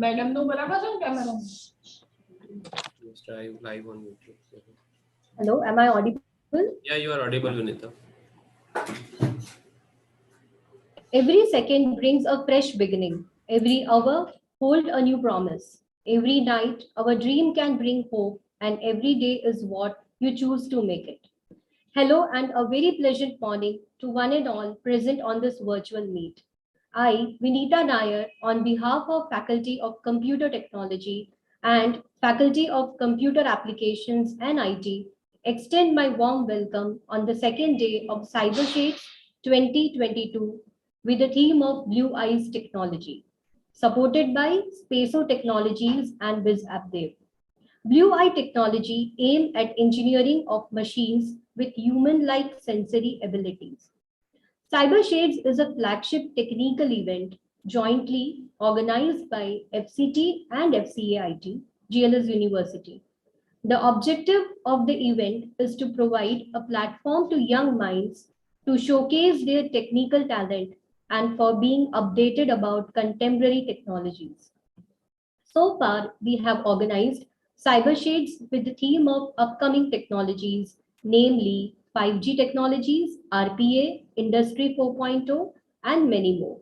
Madam no बराबर है camera Just try live on YouTube. Hello, am I audible? Yeah, you are audible, Vinita. Every second brings a fresh beginning. Every hour holds a new promise. Every night, our dream can bring hope, and every day is what you choose to make it. Hello, and a very pleasant morning to one and all present on this virtual meet. I, Vinita Nair, on behalf of Faculty of Computer Technology and Faculty of Computer Applications and IT, extend my warm welcome on the second day of CyberShadez 2022 with the theme of Blue Eyes Technology, supported by Spaso Technologies and BizAppDev. Blue Eye technology aims at engineering of machines with human-like sensory abilities. CyberShadez is a flagship technical event jointly organized by FCT and FCAIT, GLS University. The objective of the event is to provide a platform to young minds to showcase their technical talent and for being updated about contemporary technologies. So far, we have organized CyberShadez with the theme of upcoming technologies, namely 5G technologies, RPA, Industry 4.0, and many more.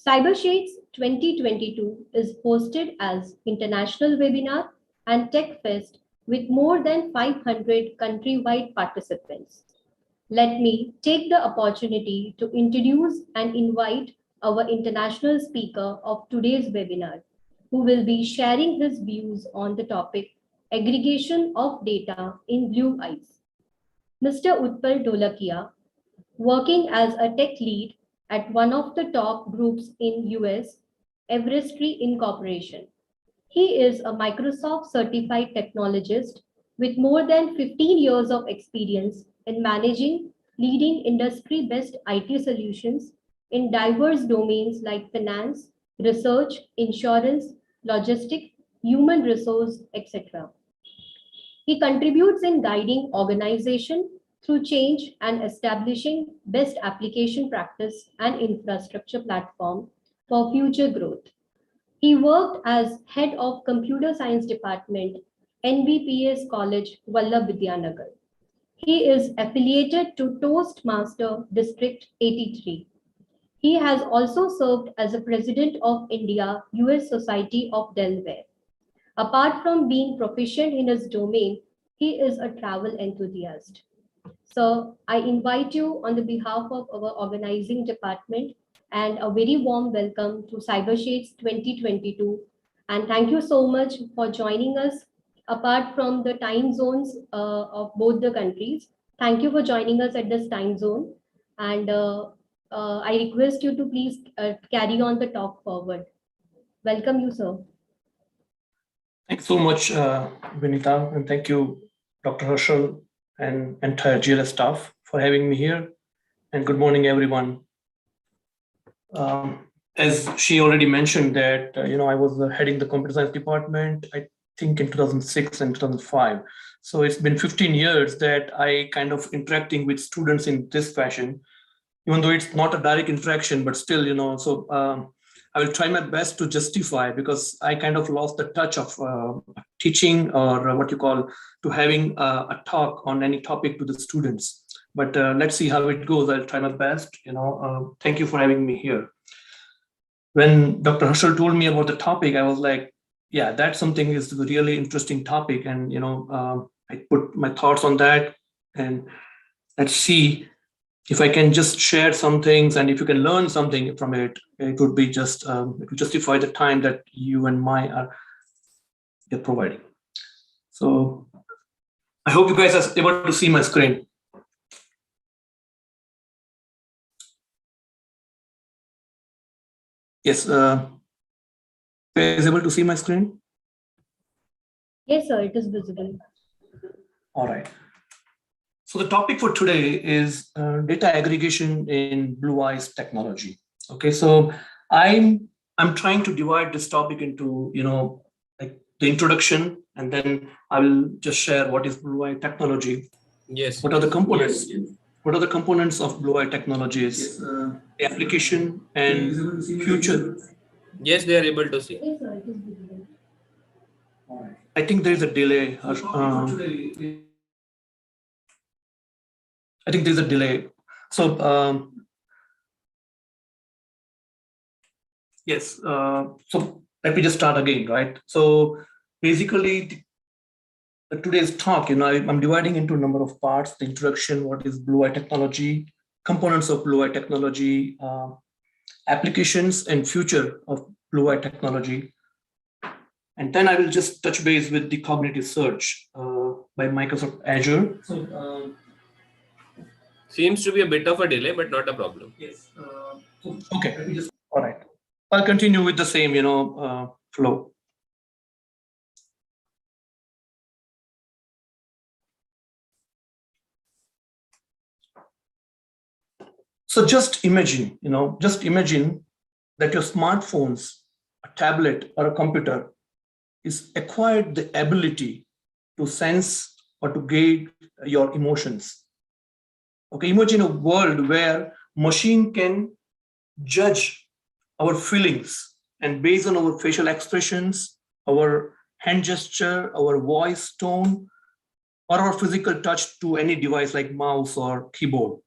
CyberShadez 2022 is hosted as international webinar and tech fest with more than 500 countrywide participants. Let me take the opportunity to introduce and invite our international speaker of today's webinar, who will be sharing his views on the topic aggregation of data in blue eyes. Mr. Utpal Dolakia, working as a tech lead at one of the top groups in US, Everestry Incorporation. He is a Microsoft certified technologist with more than 15 years of experience in managing leading industry best IT solutions in diverse domains like finance, research, insurance, logistics, human resource, etc. He contributes in guiding organization through change and establishing best application practice and infrastructure platform for future growth. He worked as head of computer science department, NBPS College, Vallabh Vidyanagar. He is affiliated to Toastmaster District 83. He has also served as a president of India US Society of Delaware. Apart from being proficient in his domain, he is a travel enthusiast. So I invite you on the behalf of our organizing department and a very warm welcome to CyberShadez 2022. And thank you so much for joining us apart from the time zones of both the countries. Thank you for joining us at this time zone. And I request you to please carry on the talk forward. Welcome you, sir. Thanks so much, Vinita, and thank you, Dr. Herschel and entire GLS staff for having me here. And good morning, everyone. As she already mentioned that, I was heading the computer science department, I think in 2006 and 2005. So it's been 15 years that I kind of interacting with students in this fashion, even though it's not a direct interaction, but still, I will try my best to justify because I kind of lost the touch of teaching or what you call to having a talk on any topic to the students. But let's see how it goes. I'll try my best. Thank you for having me here. When Dr. Herschel told me about the topic, I was like, yeah, that's something is a really interesting topic. And, I put my thoughts on that and let's see if I can just share some things and if you can learn something from it, it would be just, it would justify the time that you and I are providing. So I hope you guys are able to see my screen. Yes, is able to see my screen? Yes, sir, it is visible. All right. So the topic for today is data aggregation in blue eyes technology. Okay, so I'm trying to divide this topic into like the introduction, and then I will just share what is blue eye technology. Yes. What are the components? Yes. What are the components of blue eye technologies? The application and future. Yes, they are able to see. Yes, sir, it is visible. I think there is a delay. I think there's a delay. So yes, so let me just start again, right? So basically, today's talk, I'm dividing into a number of parts: the introduction, what is blue eye technology, components of blue eye technology, applications and future of blue eye technology, and then I will just touch base with the cognitive search by Microsoft Azure. So, Seems to be a bit of a delay, but not a problem. yes. Okay. All right. I'll continue with the same, flow. So just imagine, that your smartphones, a tablet, or a computer is acquired the ability to sense or to gauge your emotions. Okay, imagine a world where machine can judge our feelings and based on our facial expressions, our hand gesture, our voice tone, or our physical touch to any device like mouse or keyboard.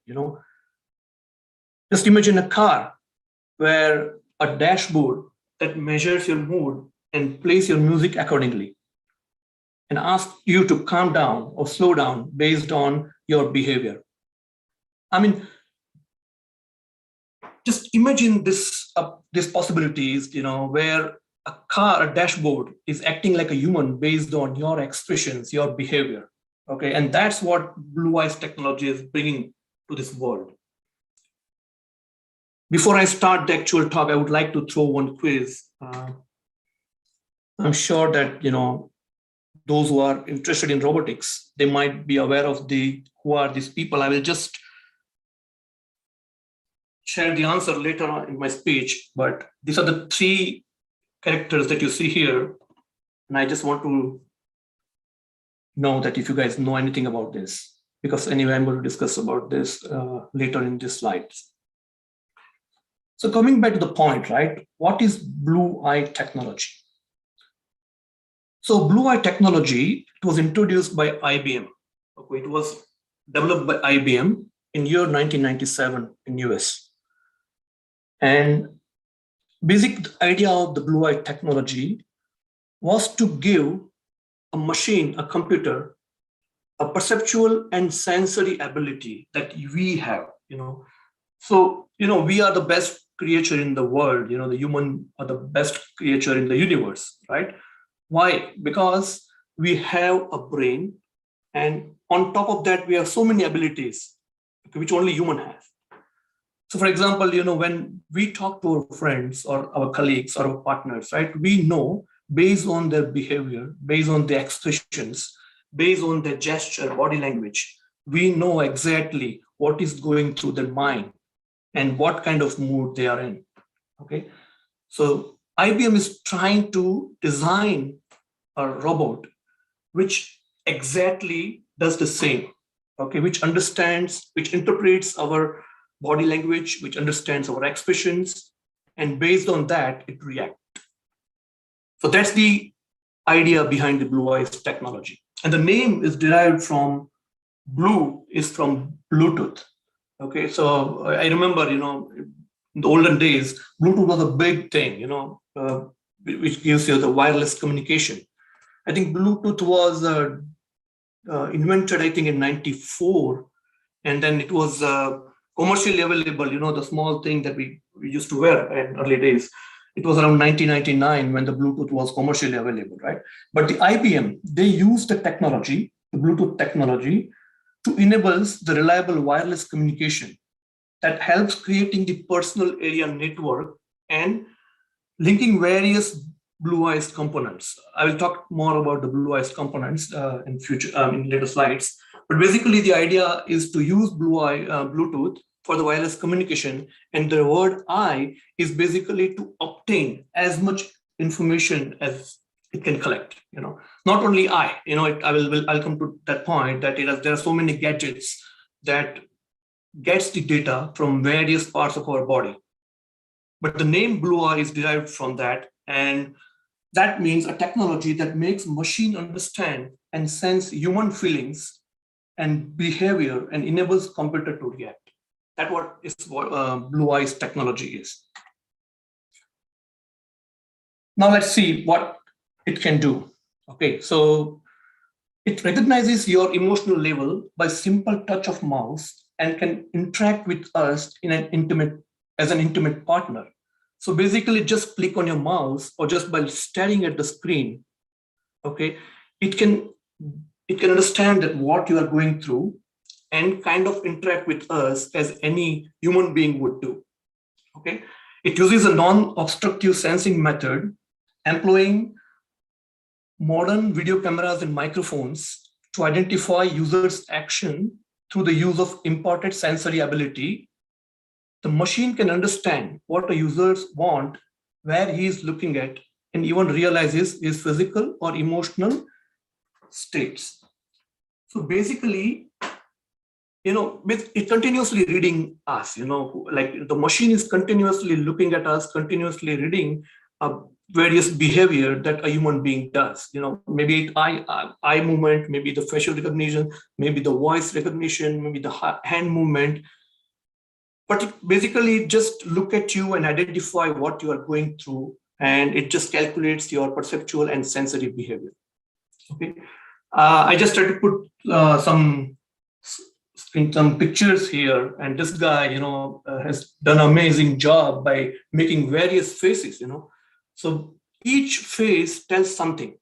Just imagine a car where a dashboard that measures your mood and plays your music accordingly and asks you to calm down or slow down based on your behavior. I mean, just imagine this possibilities, where a dashboard is acting like a human based on your expressions, your behavior. Okay, and that's what Blue Eyes technology is bringing to this world. Before I start the actual talk, I would like to throw one quiz. I'm sure that those who are interested in robotics, they might be aware of who are these people. I will just share the answer later on in my speech, but these are the three characters that you see here. And I just want to know that if you guys know anything about this, because anyway, I'm going to discuss about this later in these slides. So coming back to the point, right? What is Blue Eye technology? So Blue Eye technology, it was introduced by IBM. Okay, it was developed by IBM in year 1997 in US. And basic idea of the Blue Eye technology was to give a machine, a computer, a perceptual and sensory ability that we have, So, we are the best creature in the world, the human are the best creature in the universe, right? Why? Because we have a brain, and on top of that, we have so many abilities, which only human has. So for example, when we talk to our friends or our colleagues or our partners, right, we know based on their behavior, based on their expressions, based on their gesture, body language, we know exactly what is going through their mind and what kind of mood they are in. Okay. So IBM is trying to design a robot which exactly does the same, okay, which understands, which interprets our body language, which understands our expressions, and based on that, it reacts. So that's the idea behind the Blue Eyes technology. And the name is derived from blue is from Bluetooth. Okay, so I remember, in the olden days, Bluetooth was a big thing, which gives you the wireless communication. I think Bluetooth was invented, I think, in '94, and then it was commercially available. The small thing that we used to wear in early days. It was around 1999 when the Bluetooth was commercially available, right? But the IBM, they used the technology, the Bluetooth technology, to enable the reliable wireless communication that helps creating the personal area network and linking various Blue Eyes components. I will talk more about the Blue Eyes components in later slides. But basically, the idea is to use Bluetooth for the wireless communication, and the word "I" is basically to obtain as much information as it can collect. Not only I. I'll come to that point that there are so many gadgets that gets the data from various parts of our body. but the name Blue Eye is derived from that. And that means a technology that makes machine understand and sense human feelings and behavior and enables computer to react. That's what is Blue Eye's technology is. Now let's see what it can do. Okay, so it recognizes your emotional level by simple touch of mouse and can interact with us as an intimate partner. So basically just click on your mouse or just by staring at the screen, okay, it can understand that what you are going through and kind of interact with us as any human being would do. Okay, it uses a non-obstructive sensing method employing modern video cameras and microphones to identify users' action through the use of imparted sensory ability. The machine can understand what a user wants, where he is looking at, and even realizes his physical or emotional states. So basically, with it continuously reading us, like the machine is continuously looking at us, continuously reading various behavior that a human being does. Maybe eye movement, maybe the facial recognition, maybe the voice recognition, maybe the hand movement. But it basically just look at you and identify what you are going through, and it just calculates your perceptual and sensory behavior. Okay, I just tried to put some pictures here, and this guy, has done an amazing job by making various faces. So each face tells something.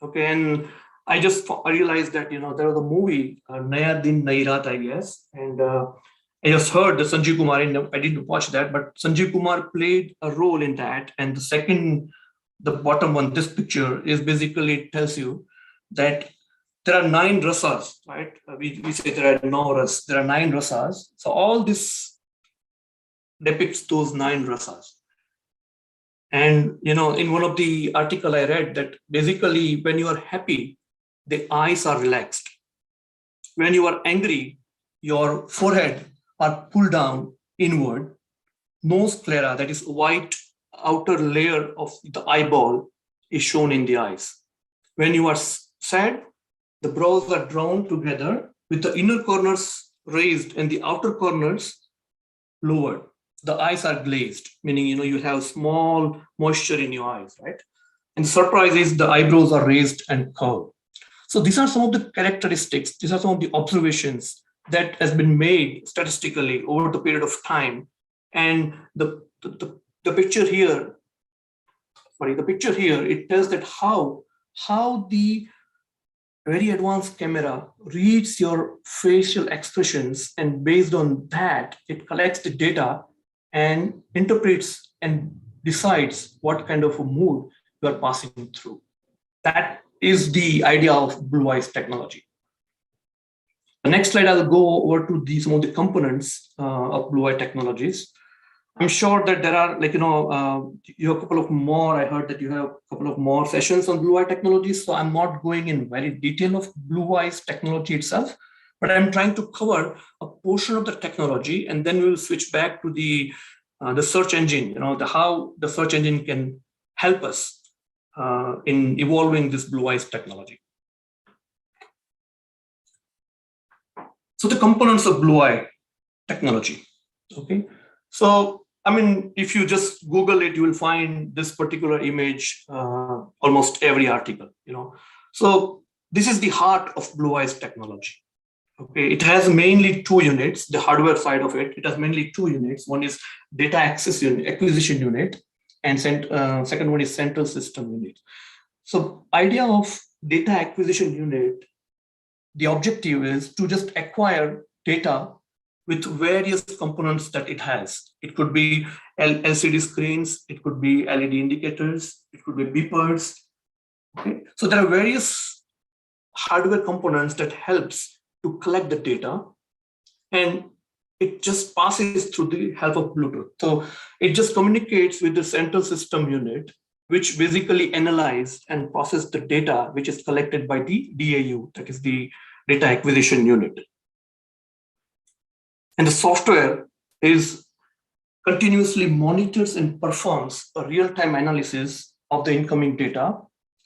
Okay, and I realized that there was a movie Naya Din Nayi Raat, I guess, and I just heard that Sanjeev Kumar. I didn't watch that, but Sanjeev Kumar played a role in that. And the bottom one, this picture is basically, it tells you that there are 9 rasas, right? We say there are no ras. There are 9 rasas. So all this depicts those 9 rasas. And in one of the article I read that basically when you are happy, the eyes are relaxed. When you are angry, your forehead are pulled down inward. Nose sclera, that is white outer layer of the eyeball, is shown in the eyes. When you are sad, the brows are drawn together with the inner corners raised and the outer corners lowered. The eyes are glazed, meaning you have small moisture in your eyes, right? And the surprise is the eyebrows are raised and curved. So these are some of the characteristics. These are some of the observations that has been made statistically over the period of time. And the picture here, it tells that how the very advanced camera reads your facial expressions, and based on that, it collects the data and interprets and decides what kind of a mood you are passing through. That is the idea of Blue Eye's technology. The next slide, I'll go over to some of the components of Blue Eye technologies. I'm sure that there are, you have a couple of more. I heard that you have a couple of more sessions on Blue Eye technologies. So I'm not going in very detail of Blue Eye's technology itself, but I'm trying to cover a portion of the technology, and then we will switch back to the search engine. How the search engine can help us in evolving this Blue Eye's technology. So the components of Blue Eye technology. Okay, so if you just Google it, you will find this particular image almost every article. So this is the heart of Blue Eye's technology. Okay, it has mainly 2 units. The hardware side of it, it has mainly 2 units. One is data acquisition unit, and second one is central system unit. So idea of data acquisition unit, the objective is to just acquire data with various components that it has. It could be LCD screens, it could be LED indicators, it could be beepers. Okay, so there are various hardware components that helps to collect the data, and it just passes through the help of Bluetooth. So it just communicates with the central system unit, which basically analyze and process the data which is collected by the DAU, that is the data acquisition unit. And the software is continuously monitors and performs a real-time analysis of the incoming data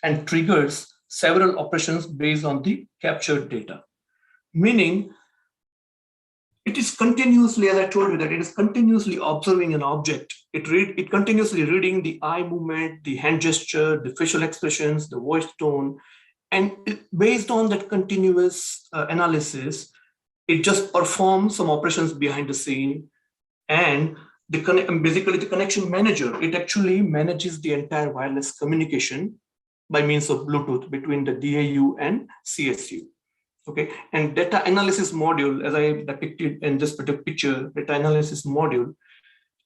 and triggers several operations based on the captured data. Meaning, it is continuously, as I told you, that it is continuously observing an object. It continuously reading the eye movement, the hand gesture, the facial expressions, the voice tone, and based on that continuous analysis, it just performs some operations behind the scene. And basically the connection manager, it actually manages the entire wireless communication by means of Bluetooth between the DAU and CSU. Okay, and data analysis module, as I depicted in this particular picture, data analysis module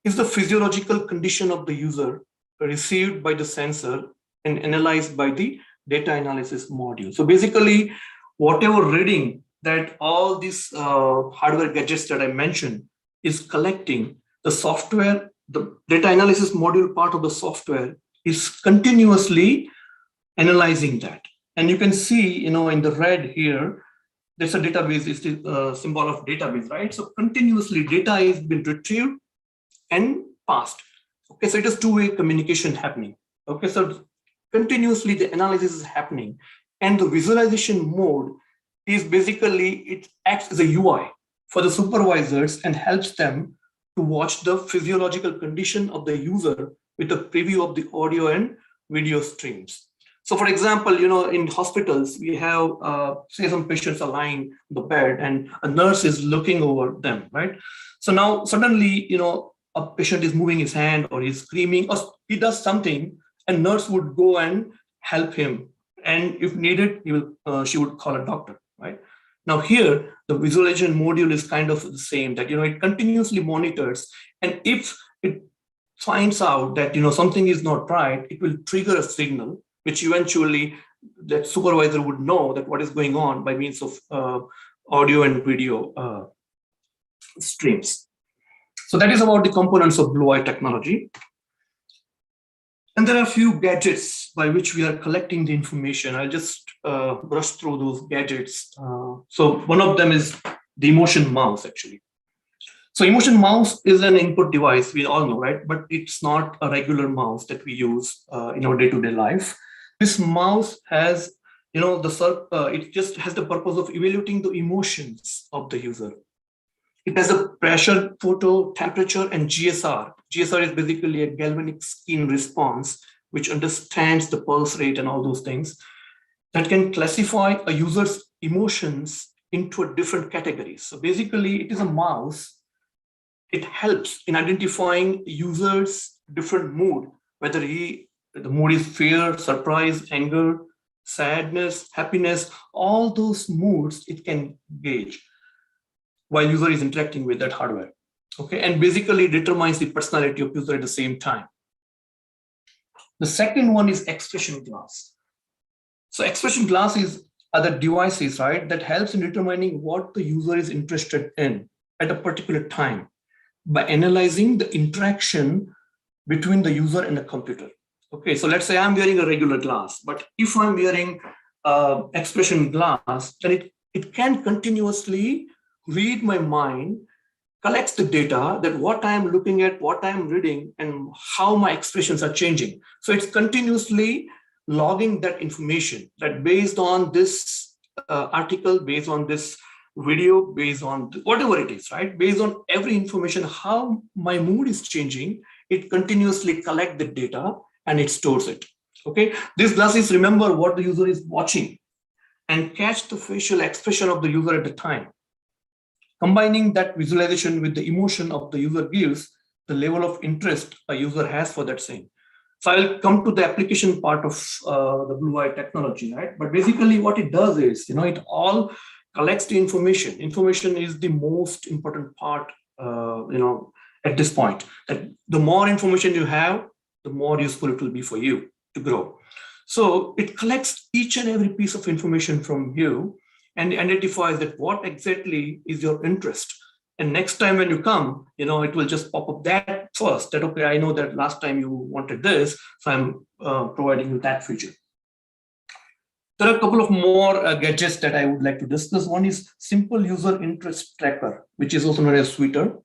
is the physiological condition of the user received by the sensor and analyzed by the data analysis module. So basically, whatever reading that all these hardware gadgets that I mentioned is collecting, the software, the data analysis module part of the software is continuously analyzing that. And you can see, in the red here, there's a database, it's the symbol of database, right? So continuously data is being retrieved and passed. Okay, so it is two-way communication happening. Okay, so continuously the analysis is happening, and the visualization mode is basically, it acts as a UI for the supervisors and helps them to watch the physiological condition of the user with a preview of the audio and video streams. So for example, in hospitals, we have, say some patients are lying on the bed and a nurse is looking over them, right? So now suddenly, a patient is moving his hand or he's screaming or he does something, and nurse would go and help him. And if needed, she would call a doctor, right? Now here, the visualization module is kind of the same, that, it continuously monitors. And if it finds out that, something is not right, it will trigger a signal, which eventually that supervisor would know that what is going on by means of audio and video streams. So that is about the components of Blue Eye technology. And there are a few gadgets by which we are collecting the information. I'll just brush through those gadgets. So one of them is the emotion mouse, actually. So emotion mouse is an input device, we all know, right? But it's not a regular mouse that we use in our day-to-day life. This mouse has, it just has the purpose of evaluating the emotions of the user. It has a pressure, photo, temperature, and GSR. GSR is basically a galvanic skin response, which understands the pulse rate and all those things, that can classify a user's emotions into a different categories. So basically, it is a mouse. It helps in identifying users' different mood, whether the mood is fear, surprise, anger, sadness, happiness, all those moods it can gauge while user is interacting with that hardware. Okay, and basically determines the personality of user at the same time. The second one is expression glass. So expression glass is other devices, right, that helps in determining what the user is interested in at a particular time by analyzing the interaction between the user and the computer. Okay, so let's say I'm wearing a regular glass, but if I'm wearing expression glass, then it can continuously read my mind, collects the data that what I'm looking at, what I'm reading, and how my expressions are changing. So it's continuously logging that information, that based on this article, based on this video, based on whatever it is, right? Based on every information, how my mood is changing, it continuously collects the data and it stores it. Okay, these glasses remember what the user is watching and catch the facial expression of the user at the time. Combining that visualization with the emotion of the user gives the level of interest a user has for that scene. So I'll come to the application part of the Blue Eye technology, right? But basically what it does is, it all collects the information. Information is the most important part, at this point. That the more information you have, the more useful it will be for you to grow. So it collects each and every piece of information from you and identifies that what exactly is your interest. And next time when you come, it will just pop up that first, that, okay, I know that last time you wanted this, so I'm providing you that feature. There are a couple of more gadgets that I would like to discuss. One is simple user interest tracker, which is also known as Sweeter.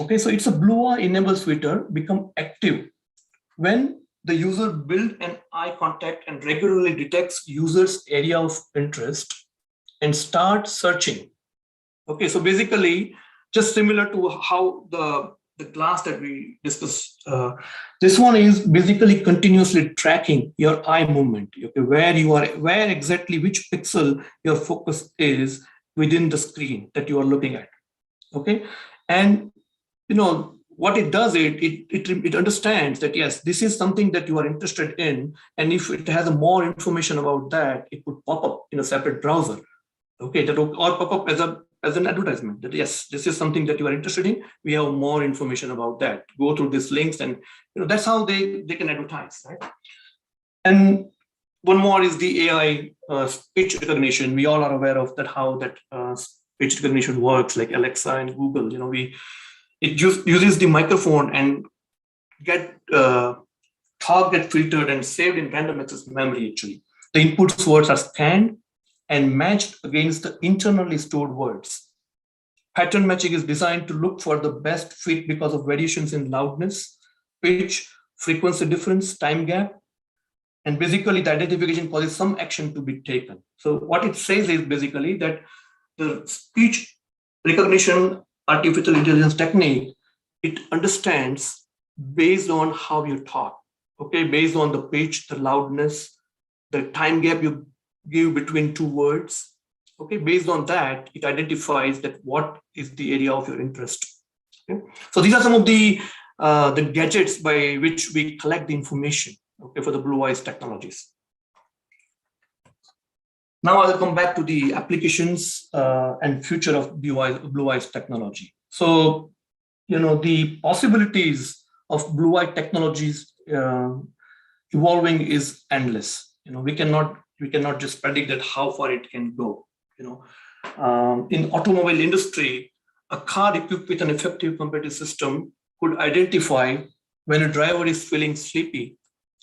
Okay, so it's a blue eye enables filter become active when the user build an eye contact and regularly detects user's area of interest and start searching. Okay, so basically, just similar to how the class that we discussed, this one is basically continuously tracking your eye movement. Okay, where you are, where exactly which pixel your focus is within the screen that you are looking at. Okay, and what it does, it understands that yes, this is something that you are interested in, and if it has more information about that, it would pop up in a separate browser. Okay, that will or pop up as an advertisement that yes, this is something that you are interested in, we have more information about that, go through these links, and that's how they can advertise, right? And one more is the AI speech recognition. We all are aware of that, how that speech recognition works, like Alexa and Google. It just uses the microphone and talk get filtered and saved in random access memory. Actually, the input words are scanned and matched against the internally stored words. Pattern matching is designed to look for the best fit because of variations in loudness, pitch, frequency difference, time gap, and basically the identification causes some action to be taken. So what it says is basically that the speech recognition artificial intelligence technique, it understands based on how you talk, okay, based on the pitch, the loudness, the time gap you give between two words. Okay, based on that, it identifies that what is the area of your interest. Okay? So these are some of the gadgets by which we collect the information, okay, for the Blue Eyes technologies. Now I'll come back to the applications and future of Blue Eyes technology. So, the possibilities of Blue Eye technologies evolving is endless. We cannot just predict that how far it can go. In automobile industry, a car equipped with an effective competitive system could identify when a driver is feeling sleepy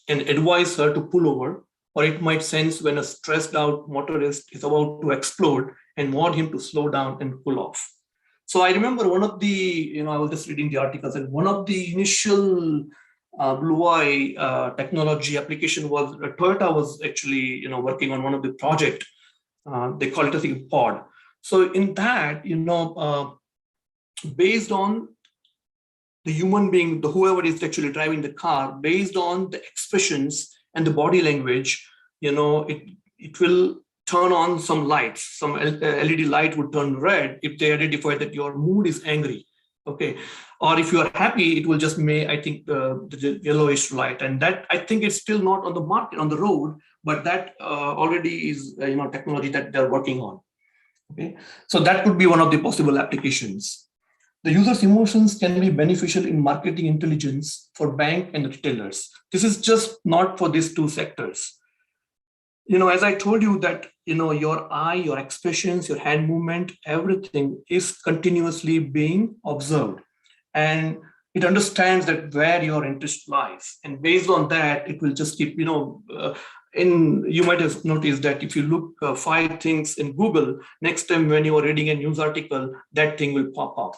and advise her to pull over, or it might sense when a stressed out motorist is about to explode and warn him to slow down and pull off. So I remember one of the, I was just reading the articles, and one of the initial Blue Eye technology application was Toyota was actually, working on one of the project. They call it a pod. So in that, based on the human being, whoever is actually driving the car, based on the expressions and the body language, it will turn on some lights. Some LED light would turn red if they identify that your mood is angry. Okay, or if you are happy, it will just make, I think, the yellowish light, and that I think it's still not on the market on the road, but that already is technology that they're working on. Okay, so that could be one of the possible applications. The user's emotions can be beneficial in marketing intelligence for bank and retailers. This is just not for these two sectors. As I told you that, your eye, your expressions, your hand movement, everything is continuously being observed. And it understands that where your interest lies. And based on that, it will just keep, you might have noticed that if you look 5 things in Google, next time when you are reading a news article, that thing will pop up,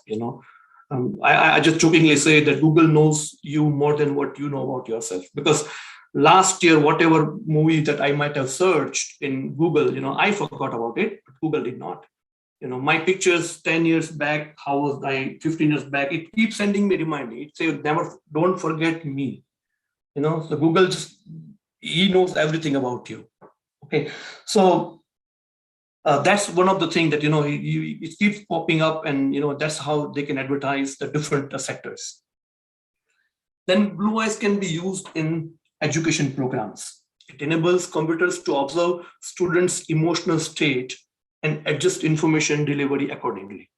I just jokingly say that Google knows you more than what you know about yourself, because last year, whatever movie that I might have searched in Google, I forgot about it, but Google did not. My pictures 10 years back, how was I 15 years back, it keeps sending me reminder. It says, don't forget me. So Google he knows everything about you. Okay. So that's one of the things that, it keeps popping up, and, that's how they can advertise the different sectors. Then Blue Eyes can be used in education programs. It enables computers to observe students' emotional state and adjust information delivery accordingly.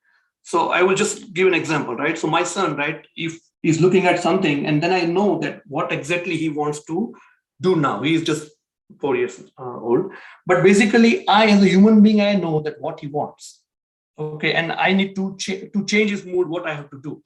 So I will just give an example, right? So my son, right, if he's looking at something, and then I know that what exactly he wants to do now. He is just 4 years old. But basically, I, as a human being, I know that what he wants. Okay, and I need to change his mood, what I have to do.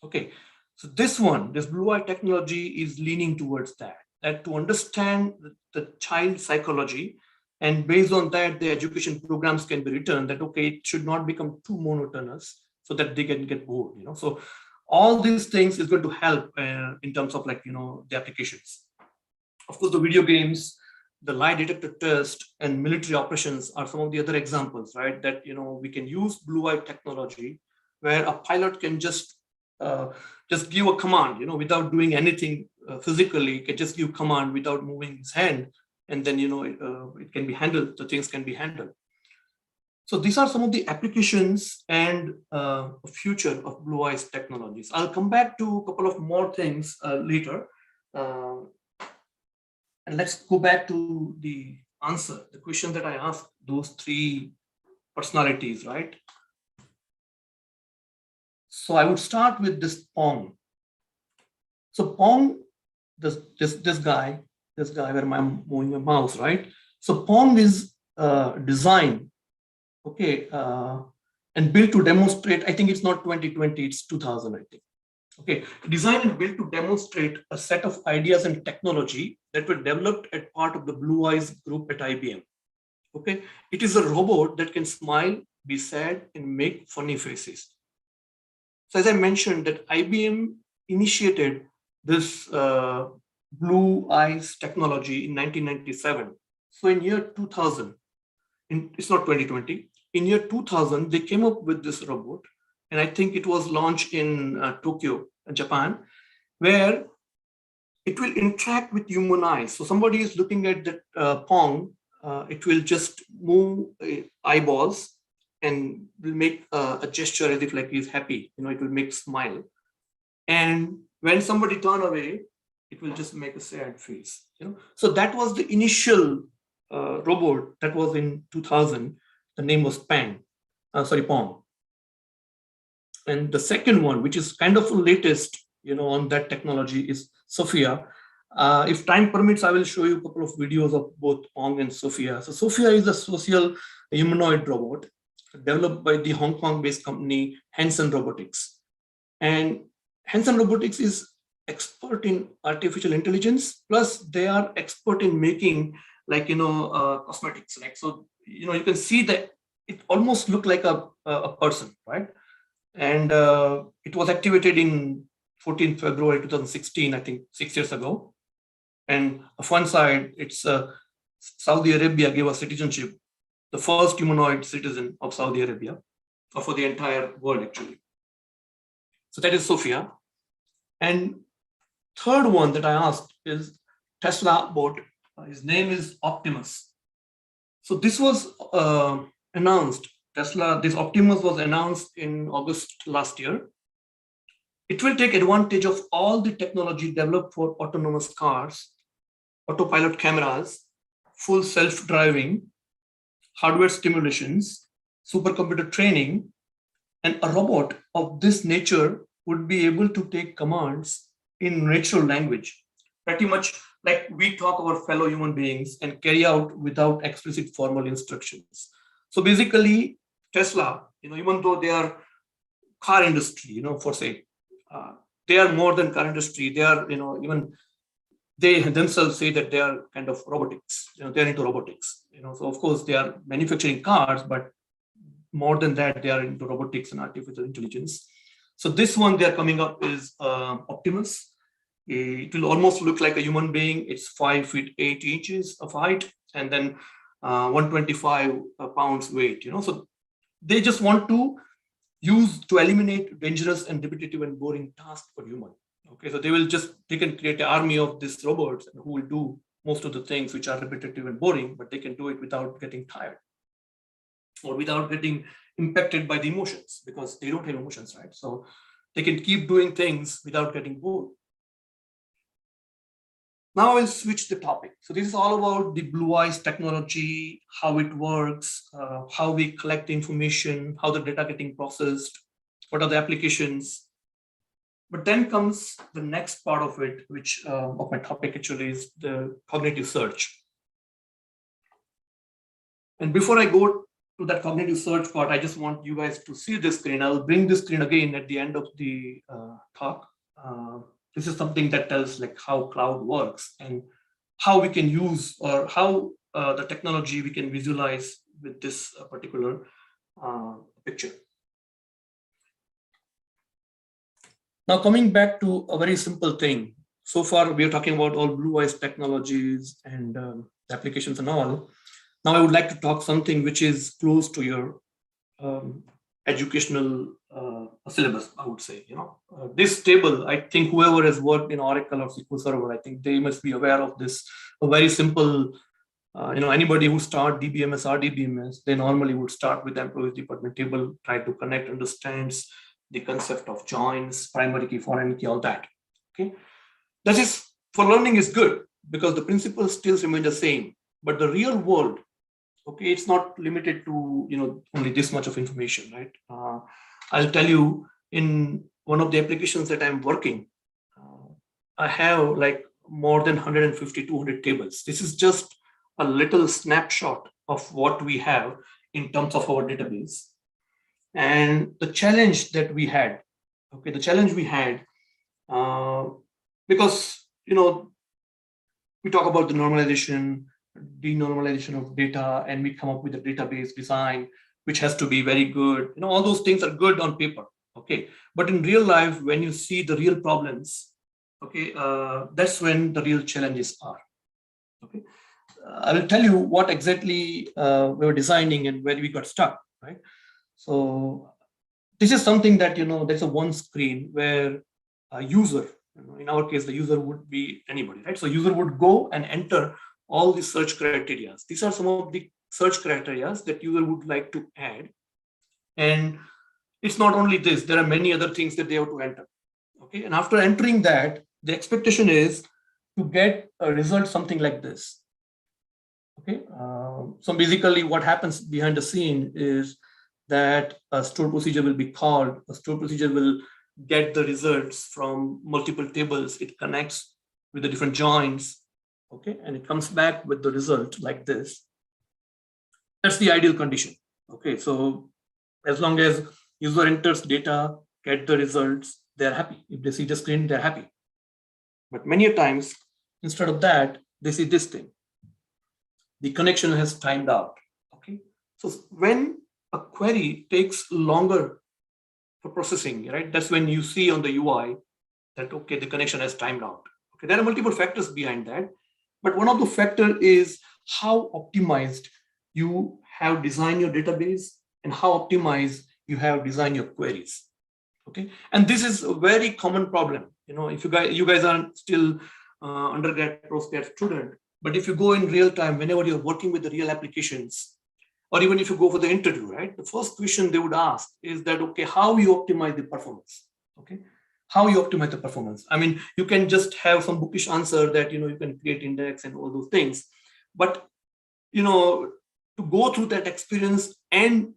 Okay, so this Blue Eye technology is leaning towards that to understand the child psychology, and based on that, the education programs can be written that, okay, it should not become too monotonous so that they can get bored. So All these things is going to help in terms of like, the applications. Of course, the video games, the lie detector test, and military operations are some of the other examples, right? That, we can use blue eye technology where a pilot can just give a command, without doing anything physically, can just give command without moving his hand, and then, it can be handled, the things can be handled. So these are some of the applications and future of blue eyes technologies. I'll come back to a couple of more things later. And let's go back to the answer, the question that I asked those three personalities, right? So I would start with this Pong. So Pong, this guy where I'm moving my mouse, right? So Pong is designed, okay, and built to demonstrate. I think it's not 2020, it's 2000, I think. Okay, designed and built to demonstrate a set of ideas and technology that were developed as part of the Blue Eyes group at IBM. Okay, it is a robot that can smile, be sad, and make funny faces. So as I mentioned, that IBM initiated this Blue Eyes technology in 1997. So in year 2000, it's not 2020, in year 2000, they came up with this robot. And I think it was launched in Tokyo, Japan, where it will interact with human eyes. So somebody is looking at the Pong, it will just move eyeballs and will make a gesture as if like he's happy. It will make smile. And when somebody turn away, it will just make a sad face. So that was the initial robot that was in 2000. The name was Pong. And the second one, which is kind of the latest, on that technology, is Sophia. If time permits, I will show you a couple of videos of both Pong and Sophia. So Sophia is a social humanoid robot developed by the Hong Kong-based company Hanson Robotics. And Hanson Robotics is expert in artificial intelligence, plus they are expert in making like, cosmetics. Like, so, you can see that it almost looked like a person, right? And it was activated in 14 February 2016, I think 6 years ago. And a fun side, it's Saudi Arabia gave us citizenship, the first humanoid citizen of Saudi Arabia, or for the entire world actually. So that is Sophia. And third one that I asked is Tesla bot. His name is Optimus. So this was announced. This Optimus was announced in August last year. It will take advantage of all the technology developed for autonomous cars, autopilot cameras, full self-driving, hardware stimulations, supercomputer training, and a robot of this nature would be able to take commands in natural language, pretty much like we talk our fellow human beings and carry out without explicit formal instructions. So basically, Tesla, even though they are car industry, for say, they are more than car industry. They are, even they themselves say that they are kind of robotics. They're into robotics. So of course they are manufacturing cars, but more than that, they are into robotics and artificial intelligence. So this one they are coming up is Optimus. It will almost look like a human being. It's 5 feet 8 inches of height, and then 125 pounds weight. So they just want to eliminate dangerous and repetitive and boring tasks for human. Okay, so they can create an army of these robots who will do most of the things which are repetitive and boring, but they can do it without getting tired or without getting impacted by the emotions, because they don't have emotions, right? So they can keep doing things without getting bored. Now I will switch the topic. So this is all about the Blue Eyes technology, how it works, how we collect information, how the data getting processed, what are the applications. But then comes the next part of it, which of my topic actually is the cognitive search. And before I go to that cognitive search part, I just want you guys to see this screen. I'll bring this screen again at the end of the talk. This is something that tells like how cloud works and how we can use, or how the technology we can visualize with this particular picture. Now, coming back to a very simple thing. So far, we are talking about all blue eyes technologies and applications and all. Now, I would like to talk something which is close to your educational syllabus, I would say. This table, I think whoever has worked in Oracle or SQL Server, I think they must be aware of this. A very simple, anybody who start DBMS or DBMS, they normally would start with the employees department table, try to connect, understands the concept of joins, primary key, foreign key, all that. Okay, that is for learning is good because the principles still remain the same, but the real world, okay, it's not limited to only this much of information, right? I'll tell you, in one of the applications that I'm working, I have like more than 150, 200 tables. This is just a little snapshot of what we have in terms of our database. And the challenge that we had, okay, because, we talk about the normalization, denormalization of data, and we come up with a database design, which has to be very good. All those things are good on paper, okay? But in real life, when you see the real problems, okay, that's when the real challenges are, okay? I will tell you what exactly we were designing and where we got stuck, right? So this is something that, there's a one screen where a user, in our case, the user would be anybody, right? So user would go and enter all the search criteria. These are some of the search criteria that user would like to add. And it's not only this, there are many other things that they have to enter. Okay. And after entering that, the expectation is to get a result something like this. Okay. So basically what happens behind the scene is that a stored procedure will be called, a stored procedure will get the results from multiple tables, it connects with the different joins, okay, and it comes back with the result like this. That's the ideal condition. Okay, so as long as user enters data, get the results, they're happy. If they see the screen, they're happy. But many times, instead of that, they see this thing. The connection has timed out. Okay, so when a query takes longer for processing, right? That's when you see on the UI that, okay, the connection has timed out. Okay, there are multiple factors behind that, but one of the factor is how optimized you have designed your database and how optimized you have designed your queries. Okay, and this is a very common problem. If you guys are still undergrad, postgrad student, but if you go in real time, whenever you're working with the real applications, or even if you go for the interview, right? The first question they would ask is that, okay, how you optimize the performance? Okay, how you optimize the performance? I mean, you can just have some bookish answer that, you can create index and all those things. But, to go through that experience and,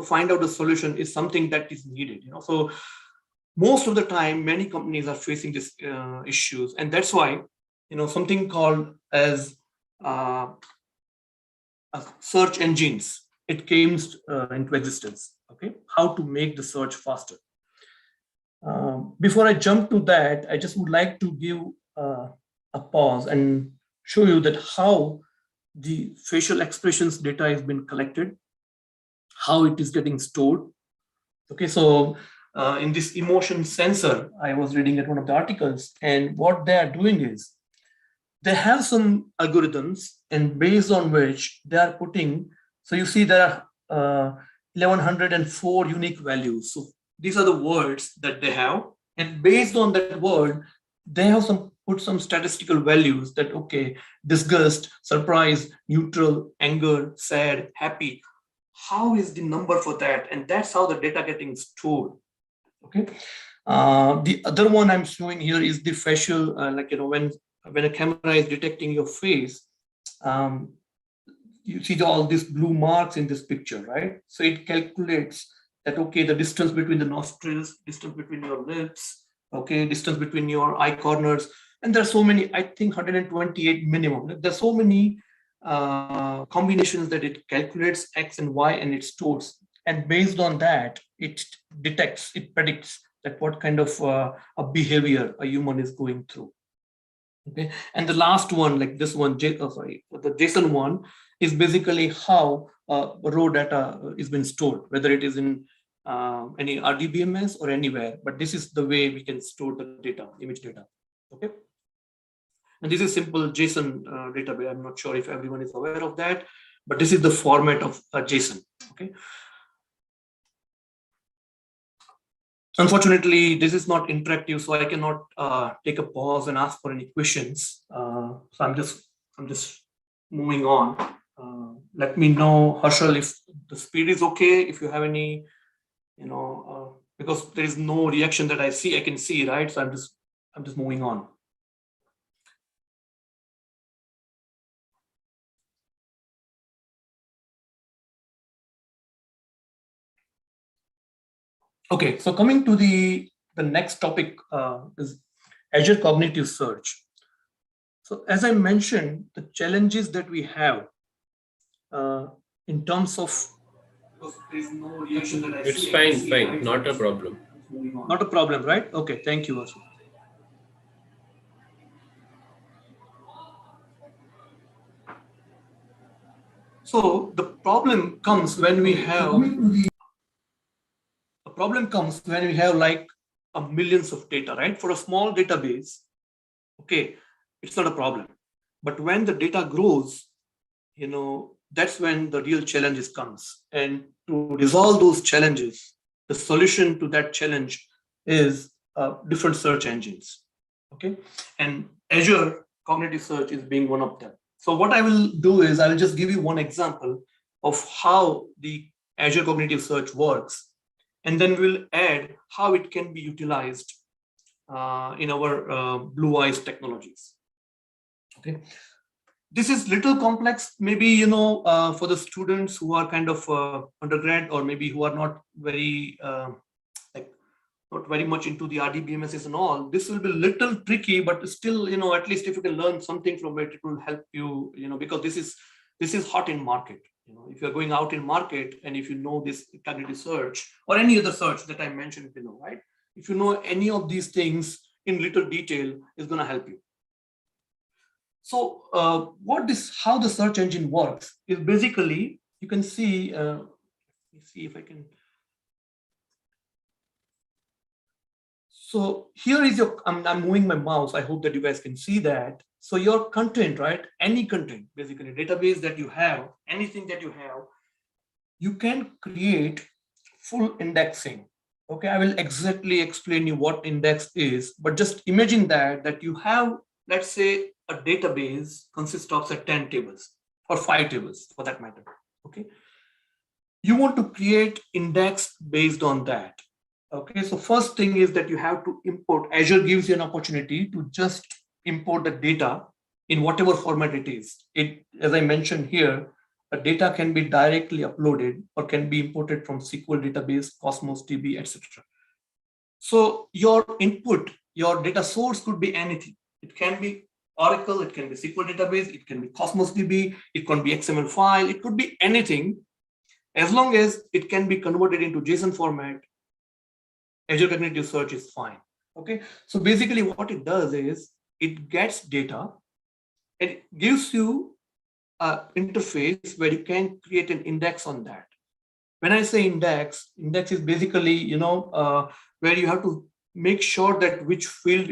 find out the solution is something that is needed, So most of the time, many companies are facing these issues. And that's why, something called as search engines, it came into existence. Okay, how to make the search faster. Before I jump to that, I just would like to give a pause and show you that how the facial expressions data has been collected, how it is getting stored. Okay, so in this emotion sensor, I was reading at one of the articles, and what they are doing is they have some algorithms, and based on which they are putting, so you see there are 1104 unique values. So these are the words that they have, and based on that word, they have put some statistical values that, okay, disgust, surprise, neutral, anger, sad, happy. How is the number for that? And that's how the data getting stored. Okay. The other one I'm showing here is the facial, when a camera is detecting your face, you see all these blue marks in this picture, right? So it calculates that, okay, the distance between the nostrils, distance between your lips, okay, distance between your eye corners. And there are so many, I think 128 minimum. There's so many combinations that it calculates X and Y and it stores. And based on that, it detects, it predicts that what kind of a behavior a human is going through. Okay, and the last one, like this one, the JSON one, is basically how raw data is been stored, whether it is in any RDBMS or anywhere, but this is the way we can store the data, image data. Okay. And this is simple JSON database. I'm not sure if everyone is aware of that, but this is the format of JSON. Okay. Unfortunately, this is not interactive, so I cannot take a pause and ask for any questions. So I'm just moving on. Let me know, Harshal, if the speed is okay. If you have any, because there is no reaction that I can see, right? So I'm just moving on. Okay, so coming to the next topic is Azure Cognitive Search. So as I mentioned, the challenges that we have in terms of, there's no reaction that I It's see. fine, not a problem. Not a problem, right? Okay, thank you, Vasu. So the problem comes when we have like millions of data, right? For a small database, okay, it's not a problem. But when the data grows, that's when the real challenges comes. And to resolve those challenges, the solution to that challenge is different search engines. Okay, and Azure Cognitive Search is being one of them. So what I will do is I will just give you one example of how the Azure Cognitive Search works, and then we'll add how it can be utilized in our Blue Eyes technologies. Okay, this is little complex, maybe for the students who are kind of undergrad, or maybe who are not very not very much into the RDBMSs and all. This will be a little tricky, but still, at least if you can learn something from it, it will help you, because this is hot in market. If you're going out in market, and if you know this cognitive search or any other search that I mentioned, right? If you know any of these things in little detail, is going to help you. So how the search engine works is basically, you can see, let me see if I can. So here is I'm moving my mouse. I hope that you guys can see that. So your content, right? Any content, basically database that you have, anything that you have, you can create full indexing. Okay, I will exactly explain you what index is, but just imagine that you have, let's say, a database consists of say 10 tables or 5 tables for that matter. Okay, you want to create index based on that. Okay, so first thing is that you have to import. Azure gives you an opportunity to just import the data in whatever format it is. As I mentioned here, the data can be directly uploaded or can be imported from SQL database, Cosmos DB, etc. So your input, your data source could be anything. It can be Oracle, it can be SQL database, it can be Cosmos DB, it can be XML file, it could be anything. As long as it can be converted into JSON format, Azure Cognitive Search is fine. Okay, so basically what it does is it gets data, it gives you an interface where you can create an index on that. When I say index is basically where you have to make sure that which field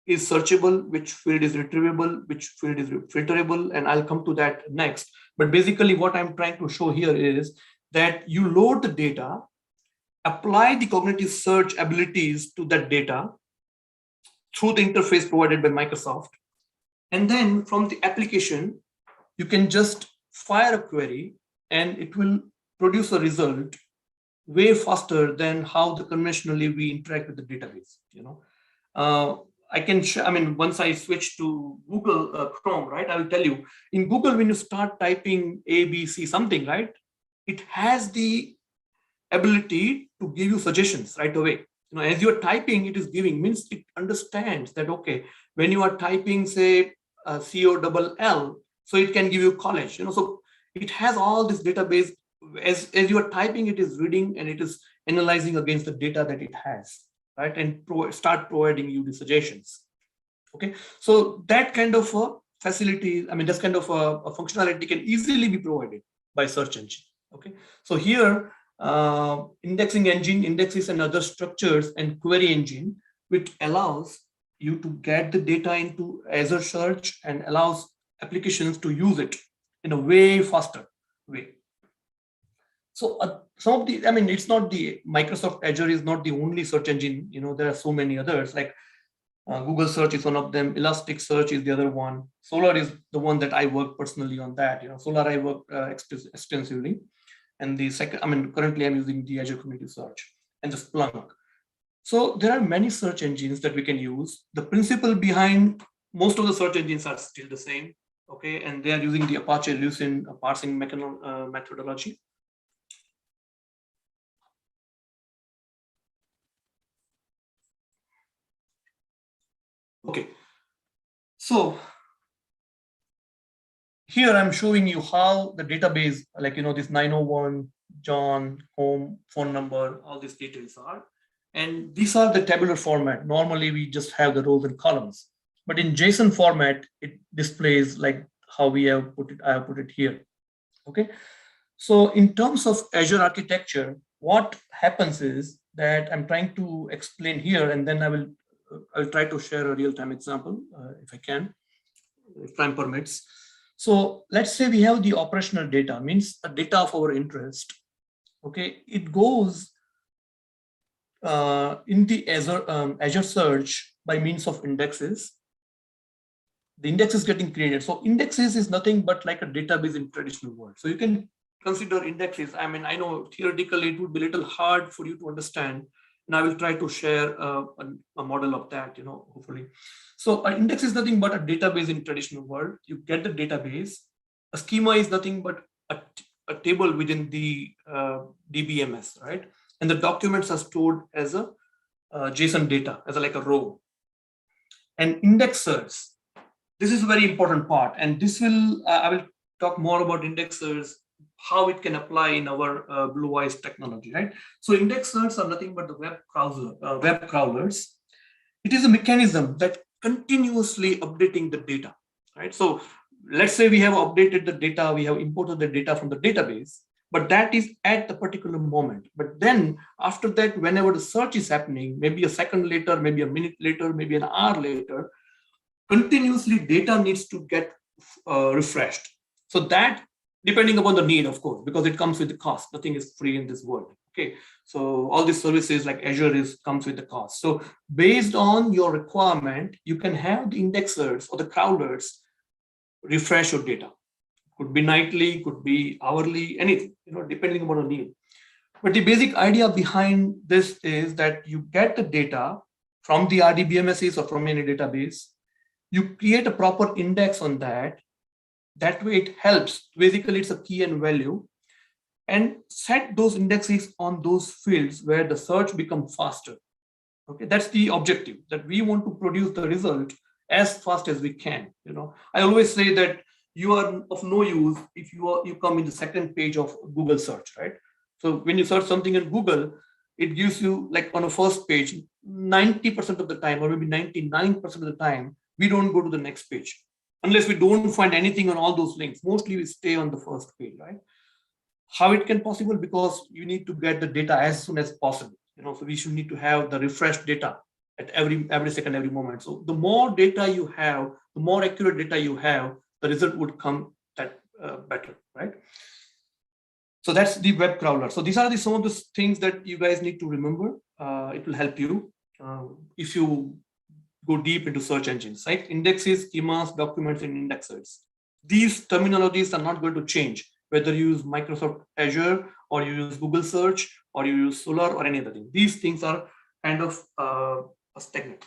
is searchable, which field is retrievable, which field is filterable, and I'll come to that next. But basically what I'm trying to show here is that you load the data, apply the cognitive search abilities to that data through the interface provided by Microsoft. And then from the application, you can just fire a query and it will produce a result way faster than how conventionally we interact with the database. I can once I switch to Google Chrome, right, I will tell you, in Google, when you start typing A, B, C, something, right, it has the ability to give you suggestions right away. As you're typing, it is giving, means it understands that, okay, when you are typing, say, COLL, so it can give you college, so it has all this database. As you are typing, it is reading and it is analyzing against the data that it has, right, and start providing you the suggestions. Okay, so that kind of a facility, this kind of a functionality can easily be provided by search engine. Okay, so here indexing engine indexes and other structures and query engine, which allows you to get the data into Azure Search and allows applications to use it in a way faster way. So some of the, I mean, it's not the Microsoft Azure is not the only search engine. There are so many others, like Google Search is one of them. Elasticsearch is the other one. Solar is the one that I work personally on that. Solar I work extensively. And the second, I mean, currently I'm using the Azure Community Search and the Splunk. So there are many search engines that we can use. The principle behind most of the search engines are still the same, okay? And they are using the Apache Lucene parsing methodology. Okay, so here I'm showing you how the database, like, this 901, John, home, phone number, all these details are. And these are the tabular format. Normally we just have the rows and columns, but in JSON format, it displays like how we have put it, I have put it here, okay? So in terms of Azure architecture, what happens is that I'm trying to explain here, and then I'll try to share a real-time example if I can, if time permits. So let's say we have the operational data, means the data of our interest. Okay, it goes in the Azure Search by means of indexes. The index is getting created. So indexes is nothing but like a database in traditional world. So you can consider indexes. I mean, I know theoretically it would be a little hard for you to understand, and I will try to share a model of that, hopefully. So an index is nothing but a database in traditional world. You get the database. A schema is nothing but a table within the DBMS, right? And the documents are stored as a JSON data, as like a row. And indexers, this is a very important part. And this will, I will talk more about indexers, how it can apply in our Blue Eyes technology, right? So indexers are nothing but the web crawlers. It is a mechanism that continuously updating the data, right? So let's say we have updated the data, we have imported the data from the database, but that is at the particular moment. But then after that, whenever the search is happening, maybe a second later, maybe a minute later, maybe an hour later, continuously data needs to get refreshed. So that, depending upon the need, of course, because it comes with the cost. Nothing is free in this world. Okay, so all these services like Azure comes with the cost. So based on your requirement, you can have the indexers or the crawlers refresh your data. Could be nightly, could be hourly, anything, depending upon the need. But the basic idea behind this is that you get the data from the RDBMSs or from any database. You create a proper index on that. That way it helps. Basically, it's a key and value. And set those indexes on those fields where the search becomes faster. Okay, that's the objective, that we want to produce the result as fast as we can. I always say that you are of no use if you come in the second page of Google search, right? So when you search something in Google, it gives you, like, on a first page, 90% of the time, or maybe 99% of the time, we don't go to the next page unless we don't find anything on all those links. Mostly we stay on the first page, right? How it can possible? Because you need to get the data as soon as possible. So we should need to have the refreshed data at every second, every moment. So the more data you have, the more accurate data you have, the result would come that better, right? So that's the web crawler. So these are some of the things that you guys need to remember. It will help you if you go deep into search engines, right? Indexes, schemas, documents, and indexers. These terminologies are not going to change, whether you use Microsoft Azure or you use Google Search or you use Solar or any other thing. These things are kind of stagnant.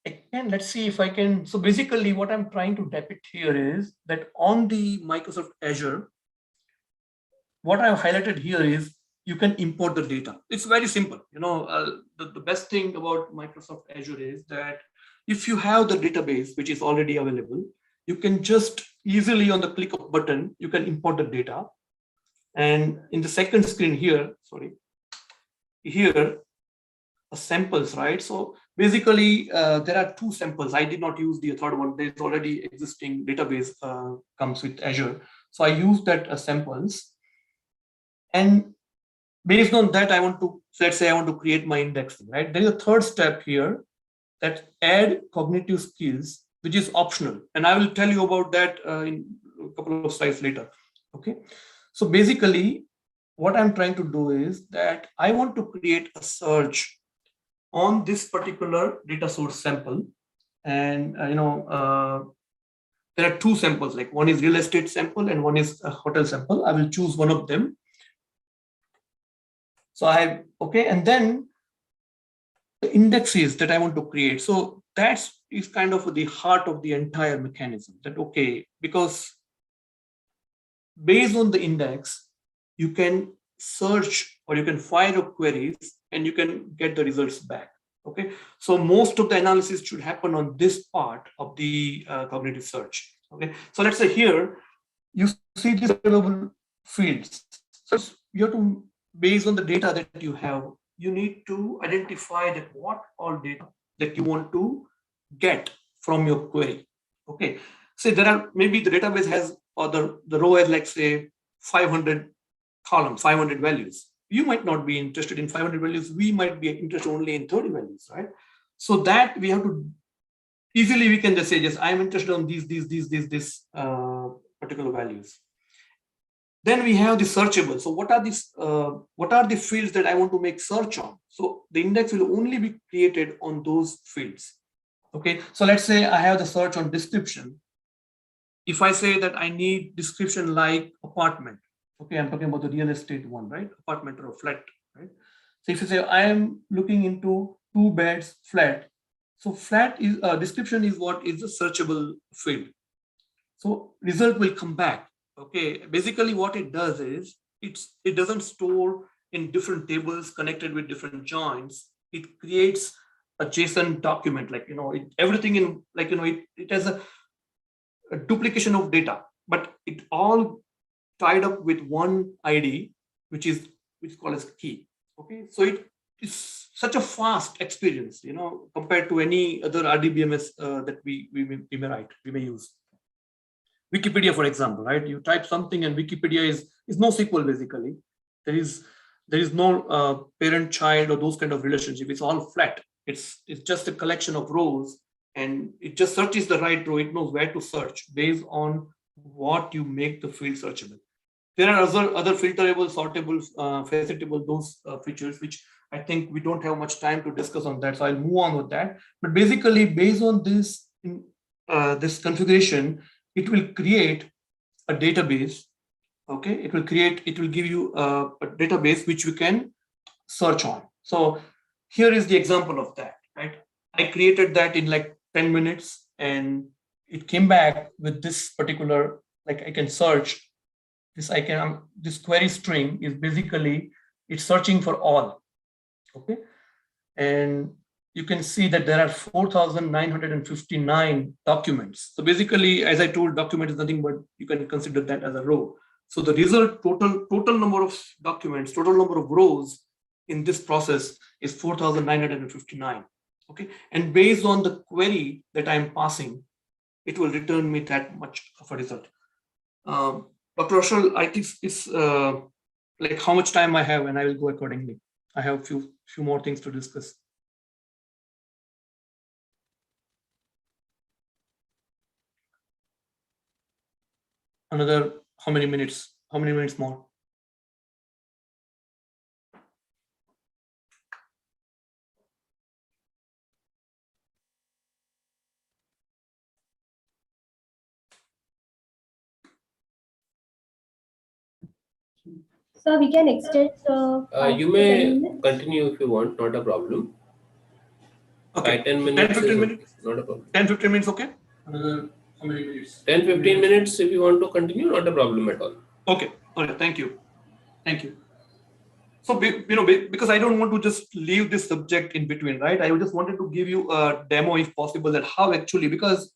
Again, let's see if I can. So basically what I'm trying to depict here is that on the Microsoft Azure, what I've highlighted here is you can import the data. It's very simple. The best thing about Microsoft Azure is that if you have the database, which is already available, you can just easily, on the click of button, you can import the data. And in the second screen here, here are samples, right? So basically, there are two samples. I did not use the third one. There's already existing database comes with Azure. So I use that samples, and based on that, I want to, so let's say I want to create my indexing, right? There is a third step here, that add cognitive skills, which is optional. And I will tell you about that in a couple of slides later. Okay. So basically, what I'm trying to do is that I want to create a search on this particular data source sample. And, there are two samples, like one is real estate sample and one is a hotel sample. I will choose one of them. So I have, okay. And then the indexes that I want to create. So that is kind of the heart of the entire mechanism, that, okay, because based on the index, you can search or you can fire up queries and you can get the results back. Okay, so most of the analysis should happen on this part of the cognitive search. Okay, so let's say here you see these available fields. So you have to, based on the data that you have, you need to identify that what all data that you want to get from your query. Okay, say there are, maybe the database has, or the row has, like, say 500 columns, 500 values. You might not be interested in 500 values. We might be interested only in 30 values, right? So that we have to easily, we can just say, yes, I'm interested on these particular values. Then we have the searchable. So what are these? What are the fields that I want to make search on? So the index will only be created on those fields. Okay. So let's say I have the search on description. If I say that I need description like apartment, okay, I'm talking about the real estate one, right? Apartment or flat, right? So if you say I am looking into 2 beds flat, so flat is description is what is the searchable field. So result will come back. Okay, basically what it does is it doesn't store in different tables connected with different joins. It creates a JSON document, like, everything in, like, it has a duplication of data, but it all tied up with one ID, which is called as key. Okay, so it is such a fast experience, compared to any other RDBMS that we may use. Wikipedia, for example, right? You type something and Wikipedia is no SQL basically. There is no parent-child or those kind of relationship. It's all flat. It's just a collection of rows, and it just searches the right row. It knows where to search based on what you make the field searchable. There are other filterable, sortable, facetable, those features, which I think we don't have much time to discuss on that. So I'll move on with that. But basically, based on this configuration, it will create a database. Okay, it will give you a database which you can search on. So here is the example of that, right? I created that in like 10 minutes, and it came back with this particular, like, I can search this. This query string is basically, it's searching for all. Okay, and you can see that there are 4,959 documents. So basically, as I told, document is nothing but, you can consider that as a row. So the result, total number of documents, total number of rows in this process is 4,959. Okay, and based on the query that I'm passing, it will return me that much of a result. Dr. Russell, I think it's like how much time I have, and I will go accordingly. I have a few more things to discuss. Another how many minutes? How many minutes more? So we can extend. You may continue if you want, not a problem. Okay. 10 minutes. 10-15 minutes. Not a problem. 10-15 minutes, okay? Another how many minutes? 10-15 minutes if you want to continue, not a problem at all. Okay. All right. Thank you. Thank you. So, because I don't want to just leave this subject in between, right? I just wanted to give you a demo, if possible, that how actually, because,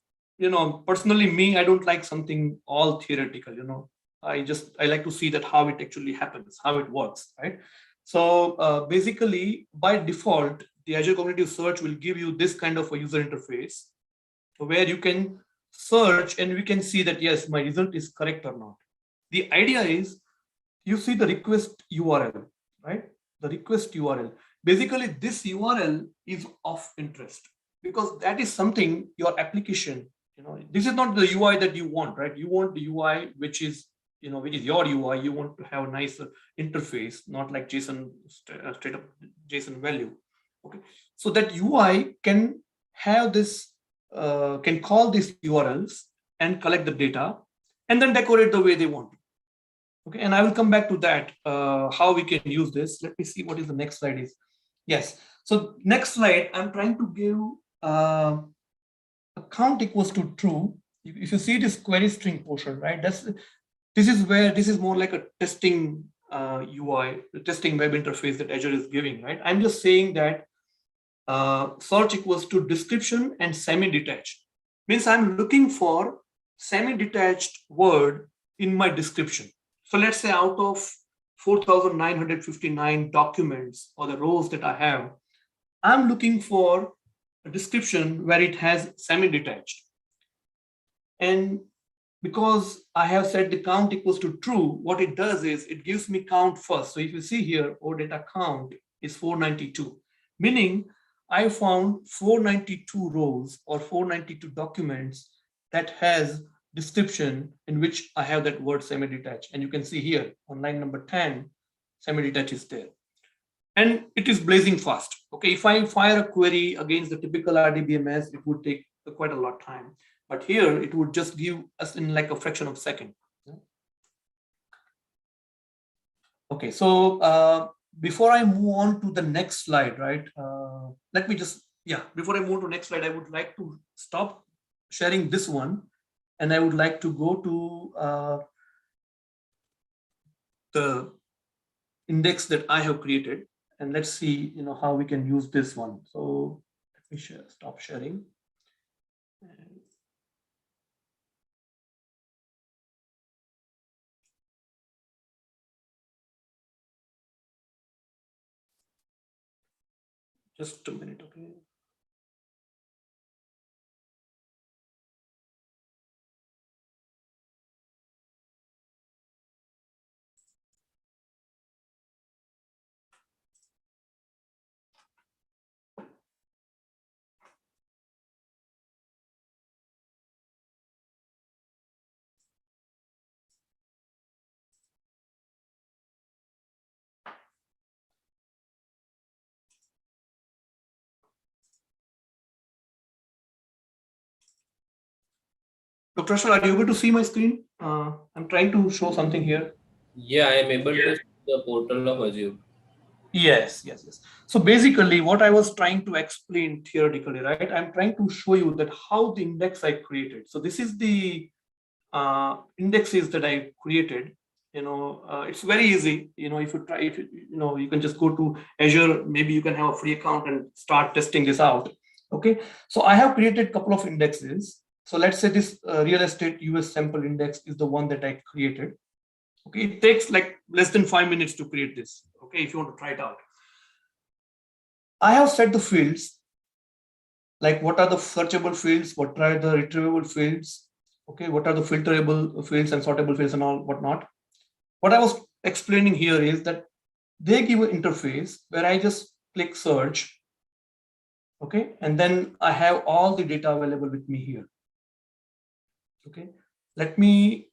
personally, me, I don't like something all theoretical, I like to see that how it actually happens, how it works, right? So basically, by default, the Azure Cognitive Search will give you this kind of a user interface where you can search and we can see that, yes, my result is correct or not. The idea is, you see the request URL, right? The request URL. Basically, this URL is of interest because that is something your application, this is not the UI that you want, right? You want the UI which is, which is your UI. You want to have a nicer interface, not like JSON, straight up JSON value. Okay, so that UI can have this, can call these URLs and collect the data and then decorate the way they want. Okay, and I will come back to that, how we can use this. Let me see what is the next slide is. Yes, so next slide, I'm trying to give count equals to true. If you see this query string portion, right, this is more like a testing UI, the testing web interface that Azure is giving, right? I'm just saying that search equals to description and semi-detached. Means I'm looking for semi-detached word in my description. So let's say out of 4,959 documents or the rows that I have, I'm looking for a description where it has semi-detached. And because I have set the count equals to true, what it does is it gives me count first. So if you see here, our data count is 492, meaning I found 492 rows or 492 documents that has description in which I have that word semi-detached. And you can see here on line number 10, semi-detached is there. And it is blazing fast. Okay, if I fire a query against the typical RDBMS, it would take quite a lot of time. But here it would just give us in like a fraction of a second. Okay, so before I move on to the next slide, right? Let me just, before I move to next slide, I would like to stop sharing this one. And I would like to go to the index that I have created. And let's see, how we can use this one. So let me stop sharing. Just a minute, okay. Dr. Ashwin, are you able to see my screen? I'm trying to show something here. Yeah, I am able to see the portal of Azure. Yes. So basically what I was trying to explain theoretically, right? I'm trying to show you that how the index I created. So this is the indexes that I created. It's very easy. If you try, you can just go to Azure, maybe you can have a free account and start testing this out. Okay, so I have created a couple of indexes. So let's say this real estate US sample index is the one that I created. Okay, it takes like less than 5 minutes to create this. Okay, if you want to try it out. I have set the fields, like what are the searchable fields, what are the retrievable fields, okay, what are the filterable fields and sortable fields and all whatnot. What I was explaining here is that they give an interface where I just click search, okay, and then I have all the data available with me here. Okay, let me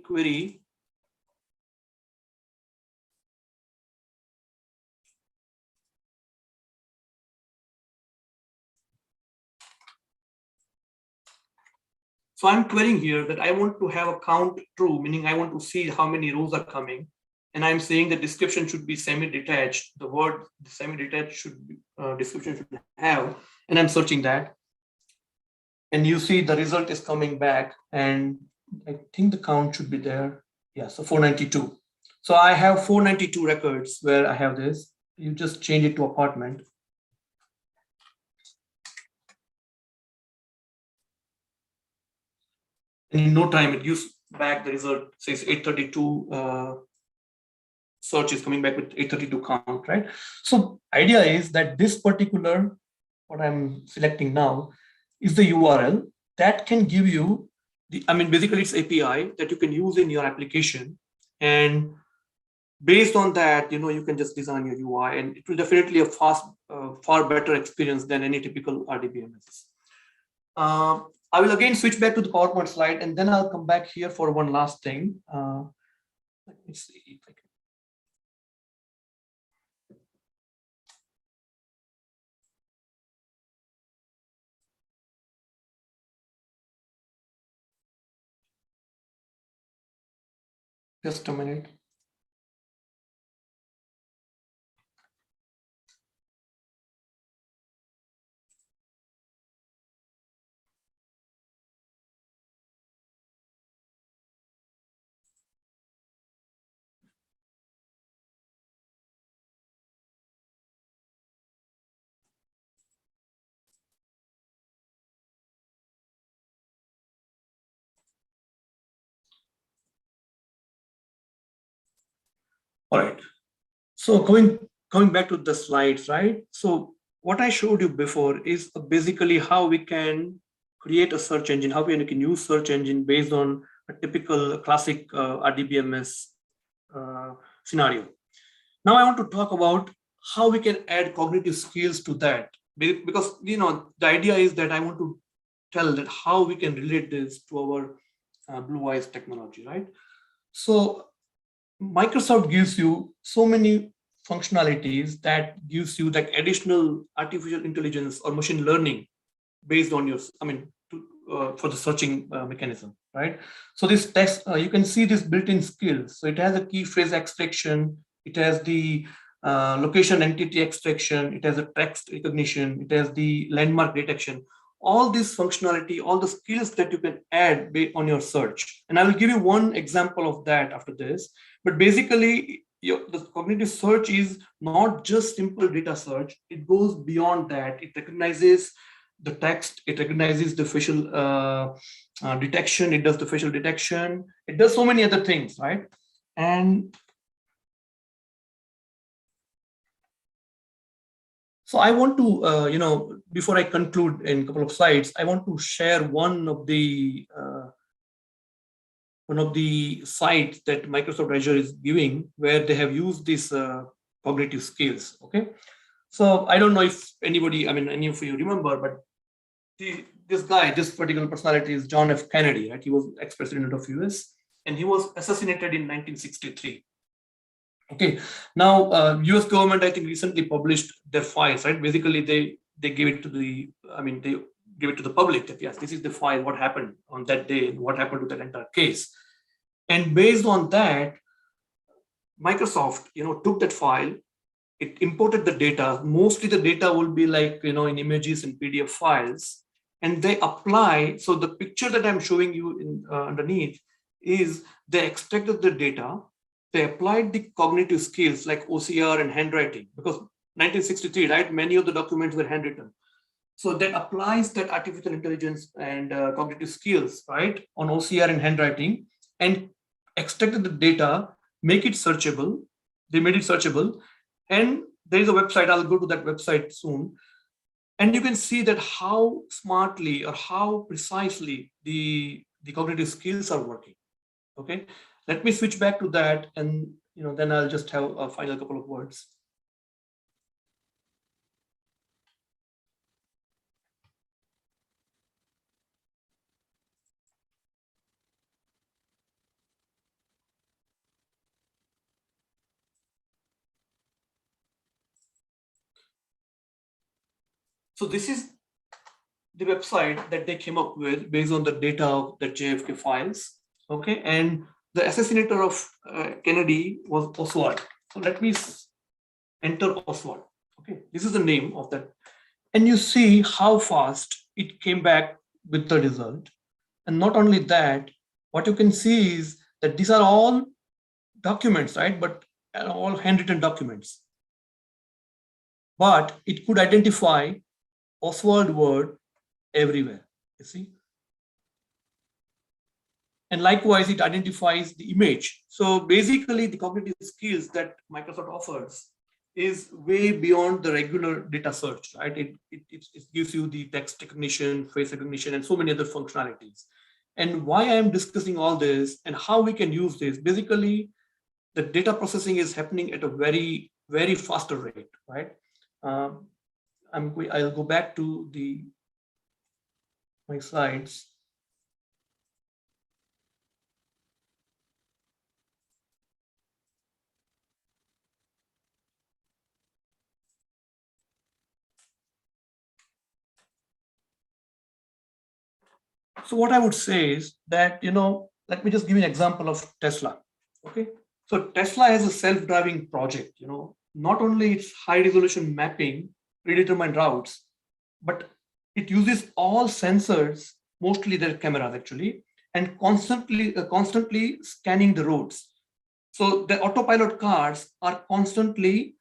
query. So I'm querying here that I want to have a count true, meaning I want to see how many rows are coming. And I'm saying the description should be semi-detached. The word semi-detached should be, description should have, and I'm searching that. And you see the result is coming back, and I think the count should be there. Yeah, so 492. So I have 492 records where I have this. You just change it to apartment. And in no time, it gives back the result, says 832 search is coming back with 832 count, right? So idea is that this particular, what I'm selecting now, is the URL that can give you basically it's API that you can use in your application, and based on that, you can just design your UI, and it will definitely a far better experience than any typical RDBMS. I will again switch back to the PowerPoint slide, and then I'll come back here for one last thing. Let me see if I can. Just a minute. All right. So going back to the slides, right? So what I showed you before is basically how we can create a search engine, how we can use search engine based on a typical classic RDBMS scenario. Now I want to talk about how we can add cognitive skills to that, because the idea is that I want to tell that how we can relate this to our Blue Eyes technology, right? So Microsoft gives you so many functionalities that gives you that additional artificial intelligence or machine learning based on your, for the searching mechanism, right? So this text, you can see this built-in skills. So it has a key phrase extraction, it has the location entity extraction, it has a text recognition, it has the landmark detection. All this functionality, all the skills that you can add on your search. And I will give you one example of that after this. But basically, the cognitive search is not just simple data search. It goes beyond that. It recognizes the text, it recognizes the facial detection, it does the facial detection, it does so many other things, right? And so I want to, before I conclude in a couple of slides, I want to share one of the sites that Microsoft Azure is giving, where they have used these cognitive skills. Okay, so I don't know if anybody, any of you remember, but this particular personality is John F. Kennedy, right? He was ex-president of US, and he was assassinated in 1963. Okay, now US government, I think, recently published their files, right? Basically, they gave it to the, they give it to the public that yes, this is the file, what happened on that day, and what happened to that entire case. And based on that, Microsoft, took that file, it imported the data. Mostly the data will be like, in images and PDF files, and they apply. So the picture that I'm showing you in underneath is they extracted the data, they applied the cognitive skills like OCR and handwriting, because 1963, right? Many of the documents were handwritten. So that applies that artificial intelligence and cognitive skills, right, on OCR and handwriting, and extracted the data, make it searchable. They made it searchable. And there is a website, I'll go to that website soon. And you can see that how smartly or how precisely the cognitive skills are working. Okay, let me switch back to that, and then I'll just have a final couple of words. So this is the website that they came up with based on the data of the JFK files. Okay, and the assassinator of Kennedy was Oswald. So let me enter Oswald. Okay, this is the name of that. And you see how fast it came back with the result. And not only that, what you can see is that these are all documents, right? But all handwritten documents. But it could identify Oswald word everywhere, you see. And likewise, it identifies the image. So basically, the cognitive skills that Microsoft offers is way beyond the regular data search, right? It gives you the text recognition, face recognition, and so many other functionalities. And why I am discussing all this and how we can use this. Basically, the data processing is happening at a very, very faster rate, right? I'll go back to my slides. So what I would say is that, let me just give you an example of Tesla. Okay. So Tesla has a self-driving project, not only it's high resolution mapping, predetermined routes, but it uses all sensors, mostly their cameras actually, and constantly scanning the roads. So the autopilot cars are constantly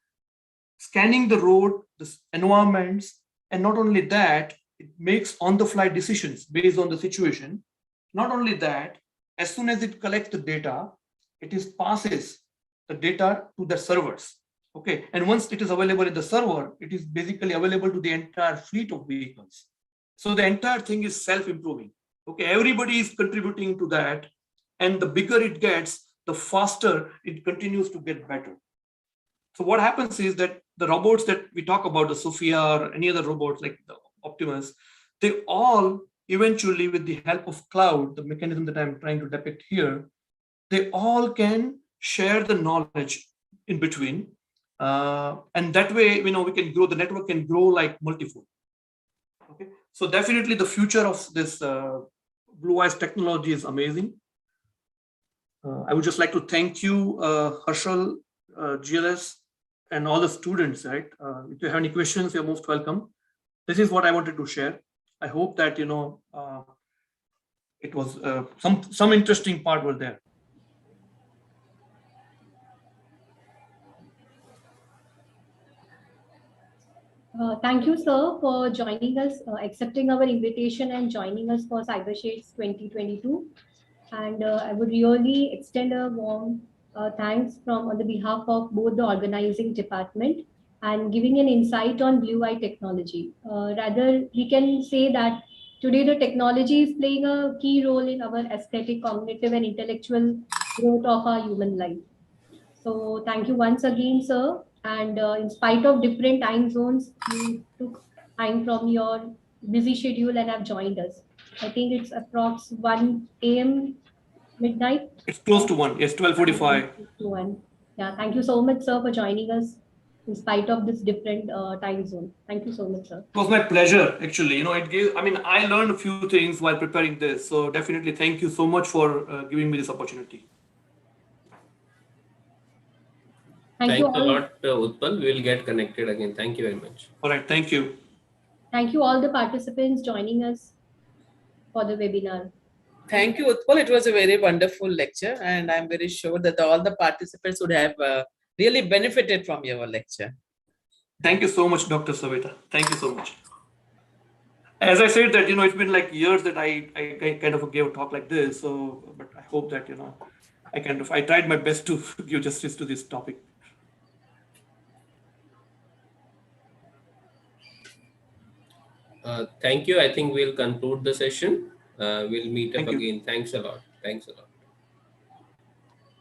scanning the road, the environments, and not only that, it makes on-the-fly decisions based on the situation. Not only that, as soon as it collects the data, passes the data to the servers. Okay, and once it is available in the server, it is basically available to the entire fleet of vehicles. So the entire thing is self-improving. Okay, everybody is contributing to that, and the bigger it gets, the faster it continues to get better. So what happens is that the robots that we talk about, the Sophia or any other robots like the Optimus, they all eventually, with the help of cloud, the mechanism that I'm trying to depict here, they all can share the knowledge in between. And that way, we can grow, the network can grow like multifold. Okay. So definitely the future of this Blue Eyes technology is amazing. I would just like to thank you, Harshal, GLS, and all the students, right? If you have any questions, you're most welcome. This is what I wanted to share. I hope that, it was some interesting part were there. Thank you, sir, for joining us, accepting our invitation and joining us for CyberShadez 2022. And I would really extend a warm thanks on the behalf of both the organizing department and giving an insight on blue eye technology. Rather, we can say that today the technology is playing a key role in our aesthetic, cognitive, and intellectual growth of our human life. So thank you once again, sir. And in spite of different time zones, you took time from your busy schedule and have joined us. I think it's approx 1 a.m. midnight. It's close to 1. Yes, 12:45. To 1. Yeah, thank you so much, sir, for joining us in spite of this different time zone. Thank you so much, sir. It was my pleasure, actually. I learned a few things while preparing this. So definitely thank you so much for giving me this opportunity. Thank you a lot, Utpal. We will get connected again. Thank you very much. All right. Thank you. Thank you all the participants joining us for the webinar. Thank you, Utpal. It was a very wonderful lecture, and I'm very sure that all the participants would have really benefited from your lecture. Thank you so much, Dr. Savita. Thank you so much. As I said that, it's been like years that I kind of gave a talk like this. So, but I hope that, I tried my best to give justice to this topic. Thank you. I think we'll conclude the session. We'll meet up again. Thanks a lot. Thanks a lot.